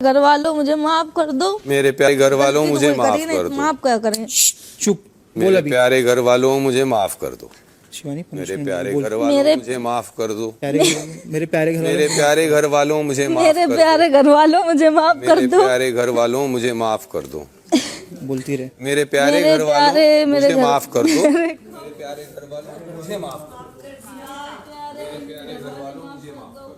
घर वालों मुझे माफ कर दो। मेरे प्यारे घर वालों मुझे माफ कर दो। माफ क्या करें? चुप। मेरे प्यारे घर वालों मुझे माफ कर दो। शिवानी मेरे प्यारे घर वालों मुझे माफ कर दो। मेरे प्यारे घर वालों मुझे माफ मेरे कर दो। प्यारे घर वालों मुझे माफ कर मेरे दो। प्यारे घर वालों मुझे माफ कर दो। बोलती रहे। मेरे प्यारे घर वालों मुझे माफ कर दो। मेरे प्यारे घर वालों मुझे माफ कर दो। मेरे प्यारे घर वालों मुझे माफ कर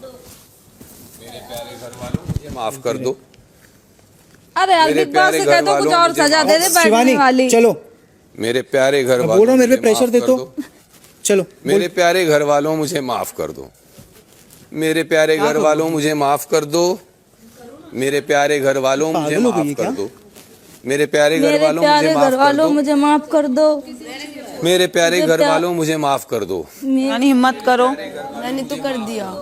दो। मेरे प्यारे घर वालों मुझे माफ कर दो। अरे यार बिग बॉस से कह दो कुछ और सजा दे दे बैठने वाली। चलो मेरे प्यारे घर वालों बोल रहा हूं, मेरे पे प्रेशर दे तो चलो। मेरे प्यारे घर वालों मुझे माफ कर दो। मेरे प्यारे घर वालों मुझे माफ कर दो। मेरे प्यारे घर वालों मुझे माफ कर दो। मेरे प्यारे घर वालों मुझे माफ कर दो। मेरे प्यारे घर वालों मुझे माफ कर दो। यानी हिम्मत करो। मैंने तो कर दिया।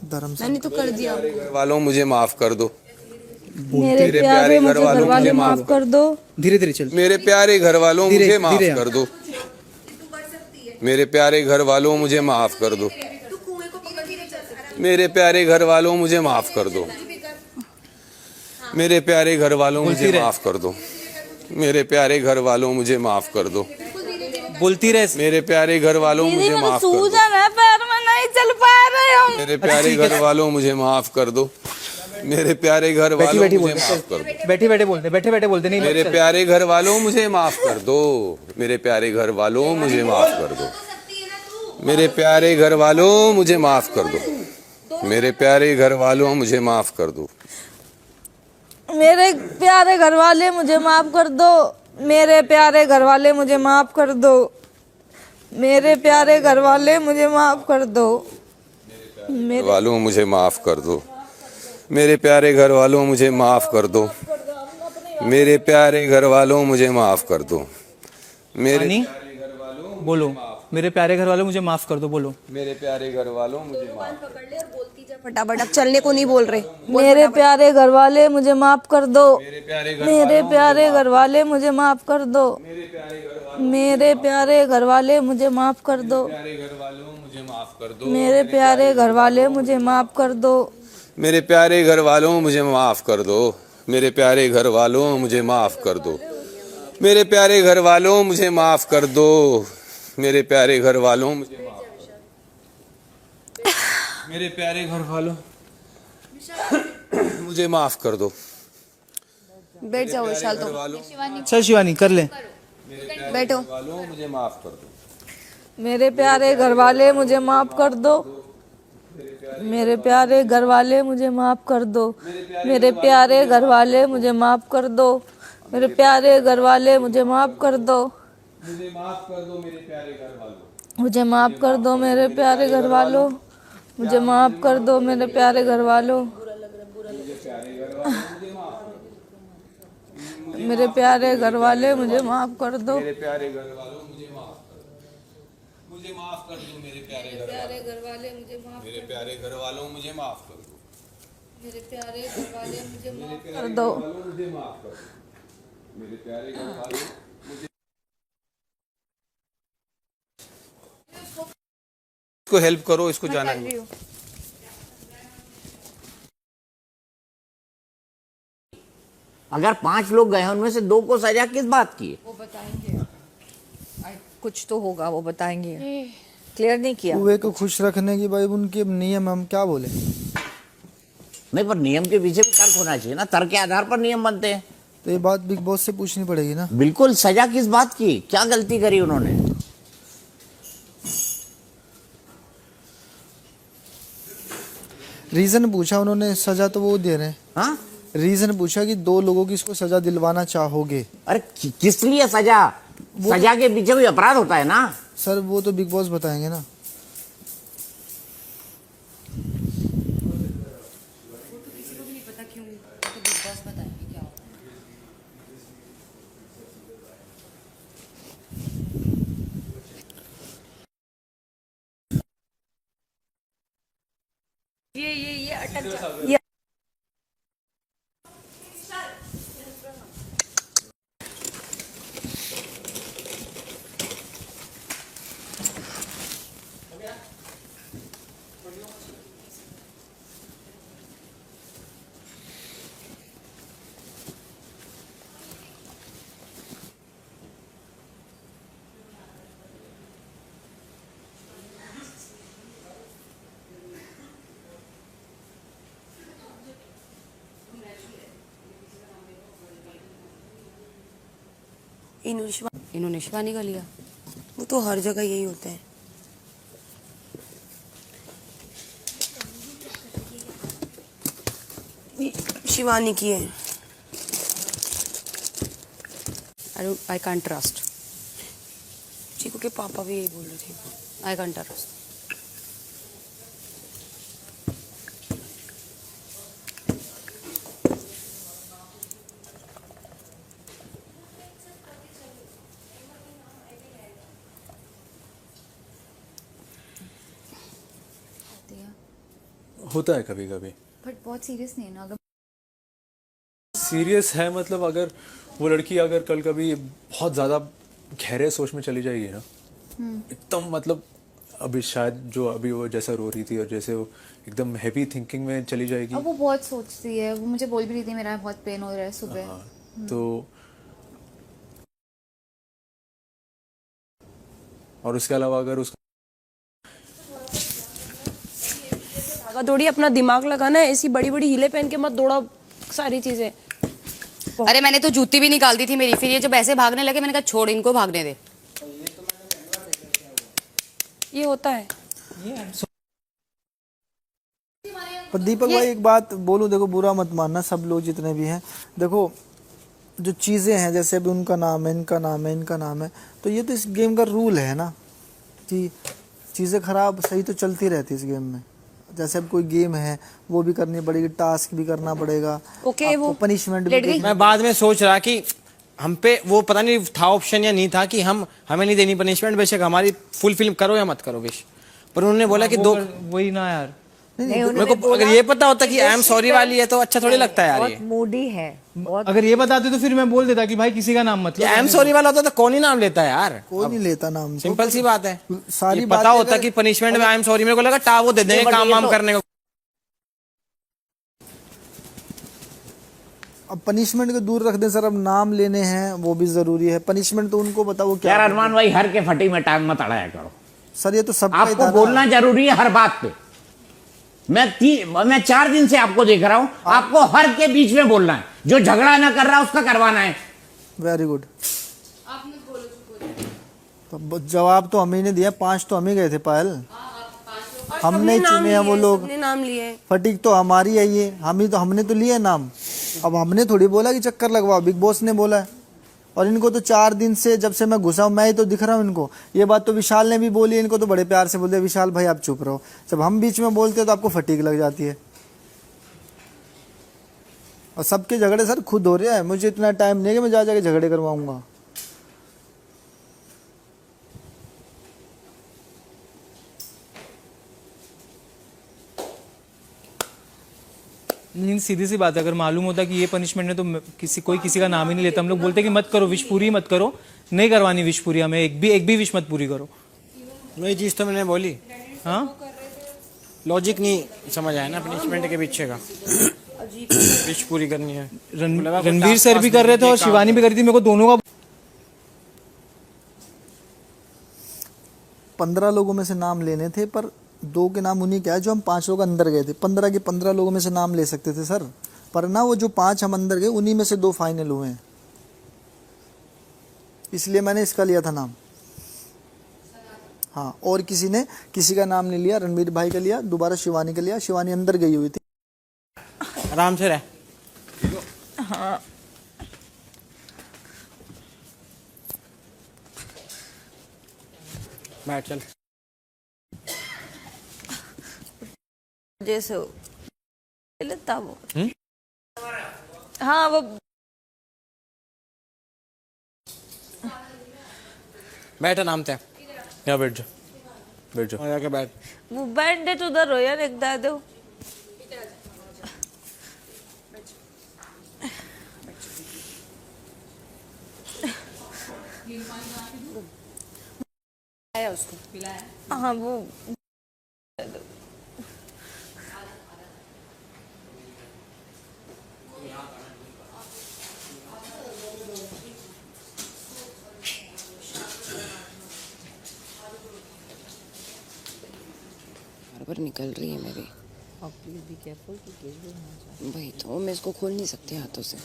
घर वालों मुझे माफ कर दो। मेरे प्यारे घर वालों मुझे माफ कर दो। धीरे धीरे चल। मेरे प्यारे घर वालों मुझे माफ कर दो। मेरे प्यारे घर वालों मुझे माफ कर दो। मेरे प्यारे घर वालों मुझे माफ कर दो। मेरे प्यारे घर वालों मुझे माफ कर दो। मेरे प्यारे घर वालों मुझे माफ कर दो। बोलती रहे। मेरे प्यारे घर वालों मुझे माफ कर दो। सूजन है पैर में, नहीं चल पा रहे हम। मेरे प्यारे घर वालों मुझे माफ कर दो। मेरे प्यारे घर वालों मुझे माफ कर दो। बैठे बैठे बोलते नहीं। मेरे प्यारे घर वालों मुझे माफ कर दो। मेरे प्यारे घर वालों मुझे माफ कर दो। मेरे प्यारे घर वालों मुझे माफ कर दो। मेरे प्यारे घर वालों मुझे माफ कर दो। मेरे प्यारे घर वाले मुझे माफ कर दो। मेरे प्यारे घर वाले मुझे माफ कर दो। मेरे प्यारे घर वाले मुझे माफ कर दो। वालों मुझे माफ कर दो। मेरे प्यारे घर वालों मुझे माफ कर दो। मेरे प्यारे घर वालों मुझे माफ कर दो। मेरे बोलो मेरे प्यारे घर वालों मुझे माफ कर दो। बोलो मेरे प्यारे घर वालों मुझे माफ फटाफट, अब चलने को नहीं बोल रहे। मेरे प्यारे घर वाले मुझे माफ कर दो। मेरे प्यारे घर वाले मुझे माफ कर दो। मेरे प्यारे घर वाले मुझे माफ कर दो। मेरे प्यारे घर वाले मुझे माफ कर दो। मेरे प्यारे घर वालों मुझे माफ कर दो। मेरे प्यारे घर वालों मुझे माफ कर दो। मेरे प्यारे घर वालों मुझे माफ कर दो। मेरे प्यारे घर वालों मुझे माफ मेरे प्यारे घर वालों मुझे माफ कर दो। बैठ जाओ विशाल। तो चल शिवानी कर ले। बैठो। मुझे माफ कर दो। मेरे प्यारे घर वाले मुझे माफ कर दो। मेरे प्यारे घर वाले मुझे माफ कर दो। मेरे प्यारे घर वाले मुझे माफ कर दो। मेरे प्यारे घर वाले मुझे माफ कर दो। मुझे माफ कर दो मेरे प्यारे घर वालों। मुझे माफ कर दो मेरे प्यारे घर वालों। मुझे माफ कर दो मेरे प्यारे घर वालों। मेरे प्यारे घर वाले मुझे माफ कर दो। मेरे प्यारे घर वालों मुझे माफ कर दो। मेरे प्यारे घर वाले मुझे माफ मेरे प्यारे घर वालों मुझे माफ कर दो। मेरे प्यारे घर वाले मुझे माफ कर दो। मुझे माफ कर दो। मेरे प्यारे घर वालों मुझे इसको हेल्प करो। इसको जाना है। अगर 5 लोग गए उनमें से 2 को सजा किस बात की? वो बताएंगे। कुछ तो होगा, वो बताएंगे। क्लियर नहीं किया। कुएं को खुश रखने की भाई उनके नियम, हम क्या बोले। नहीं, पर नियम के पीछे भी तर्क होना चाहिए ना। तर्क के आधार पर नियम बनते हैं। तो ये बात बिग बॉस से पूछनी पड़ेगी ना। बिल्कुल। सजा किस बात की? क्या गलती करी उन्होंने? रीजन पूछा उन्होंने, सजा तो वो दे रहे हैं। हाँ, रीजन पूछा कि 2 लोगों की इसको सजा दिलवाना चाहोगे। अरे किस लिए सजा? सजा के पीछे कोई अपराध होता है ना। सर वो तो बिग बॉस बताएंगे ना। ये अटक जा। इन्होंने शिवानी का लिया। वो तो हर जगह यही होता है। ये शिवानी की है। I can't trust. चीकू के पापा भी यही बोल रहे थे, आई कांट ट्रस्ट। होता है कभी कभी, बट बहुत सीरियस नहीं है ना। अगर सीरियस है मतलब अगर वो लड़की अगर कल कभी बहुत ज़्यादा गहरे सोच में चली जाएगी ना, एकदम मतलब अभी शायद जो अभी वो जैसा रो रही थी और जैसे वो एकदम हैवी थिंकिंग में चली जाएगी। अब वो बहुत सोचती है, वो मुझे बोल भी रही थी मेरा बहुत पेन हो रहा है सुबह। हाँ, तो और उसके अलावा अगर उसका दौड़ी अपना दिमाग लगाना है, ऐसी बड़ी बड़ी हीले पहन के मत दौड़ा सारी चीजें। अरे मैंने तो जूती भी निकाल दी थी मेरी, फिर ये जब ऐसे भागने लगे मैंने कहा छोड़ इनको भागने दे। ये होता है। पर दीपक भाई एक बात बोलूं, देखो बुरा मत मानना, सब लोग जितने भी हैं, देखो जो चीज़ें हैं जैसे अभी उनका नाम है, इनका नाम है, इनका नाम है, तो ये तो इस गेम का रूल है ना कि चीज़ें खराब सही तो चलती रहती है इस गेम में। जैसे अब कोई गेम है वो भी करनी पड़ेगी, टास्क भी करना पड़ेगा, ओके, वो पनिशमेंट भी। मैं बाद में सोच रहा कि हम पे वो पता नहीं था ऑप्शन या नहीं था कि हमें नहीं देनी पनिशमेंट, बेशक हमारी फुल फिल्म करो या मत करो विश, पर उन्होंने बोला कि दो वही ना यार। मेरे को अगर ये पता होता कि आई एम सॉरी वाली है तो अच्छा थोड़ी लगता है यार। बहुत ये मूडी है बहुत। अगर ये बताते तो फिर मैं बोल देता कि भाई किसी का नाम मत लो। आई एम सॉरी वाला होता तो कौन ही नाम लेता है यार, कोई नहीं लेता नाम। सिंपल सी बात है। सारी ये पता होता कि पनिशमेंट में आई एम सॉरी, मेरे को लगा टा वो दे देंगे काम वाम करने को। अब पनिशमेंट को दूर रख दें सर, अब नाम लेने हैं वो भी जरूरी है। पनिशमेंट तो उनको बताओ क्या। यार अरमान भाई हर के फटी में टांग मत अड़ाया करो सर, ये तो सब आपको बोलना जरूरी है हर बात पे। मैं 4 दिन से आपको देख रहा हूं, आपको हर के बीच में बोलना है, जो झगड़ा ना कर रहा उसका करवाना है। Very good. तो जवाब तो हम ही ने दिया, 5 तो हम ही गए थे पायल, हमने चुने हैं वो लोग। नाम लिए फटीक तो हमारी है ये, हमने तो लिए नाम। अब हमने थोड़ी बोला कि चक्कर लगवाओ, बिग बॉस ने बोला है। और इनको तो 4 दिन से जब से मैं घुसा हूं मैं ही तो दिख रहा हूं इनको। ये बात तो विशाल ने भी बोली, इनको तो बड़े प्यार से बोलते विशाल भाई आप चुप रहो। जब हम बीच में बोलते हैं तो आपको फटीक लग जाती है। और सबके झगड़े सर खुद हो रहे हैं, मुझे इतना टाइम नहीं है कि मैं जा जाके झगड़े करवाऊंगा। लेकिन सीधी सी बात है, अगर मालूम होता कि ये पनिशमेंट है तो कोई किसी का नाम ही नहीं लेता। हम लोग बोलते कि मत करो विश पूरी, मत करो, नहीं करवानी विश पूरी हमें, एक भी विश मत पूरी करो। वही चीज तो मैंने बोली। हाँ लॉजिक नहीं समझ आया ना पनिशमेंट के पीछे का। विश पूरी करनी है। रणवीर सर भी कर रहे थे और शिवानी भी कर रही थी, मेरे को दोनों का 15 लोगों में से नाम लेने थे, पर 2 के नाम उन्हीं के आए जो हम 5 लोग अंदर गए थे। 15 के 15 लोगों में से नाम ले सकते थे सर, पर ना वो जो 5 हम अंदर गए उन्हीं में से 2 फाइनल हुए हैं, इसलिए मैंने इसका लिया था नाम। हाँ, और किसी का नाम नहीं लिया। रणवीर भाई का लिया, दोबारा शिवानी का लिया। शिवानी अंदर गई हुई थी। आराम से रह। हाँ बैठ चल। जैसे लेता वो। हाँ वो बैठ आराम से। यहाँ बैठ जाओ और जाके बैठ। वो बैंडेज उधर हो यार, एक दे दो। आया उसको पिलाया। हाँ वो बराबर निकल रही है मेरी। अब प्लीज बी केयरफुल कि केस भी ना जाए। भाई तो मैं इसको खोल नहीं सकती हाथों से।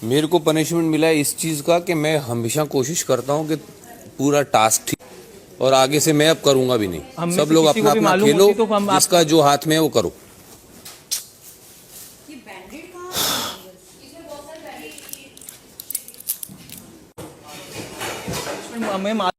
मेरे को पनिशमेंट मिला है इस चीज का कि मैं हमेशा कोशिश करता हूँ कि पूरा टास्क ठीक, और आगे से मैं अब करूंगा भी हम नहीं। में सब से लोग किसी को अपना भी अपना मालूम खेलो, होती तो हम जिसका जो हाथ में है वो करो।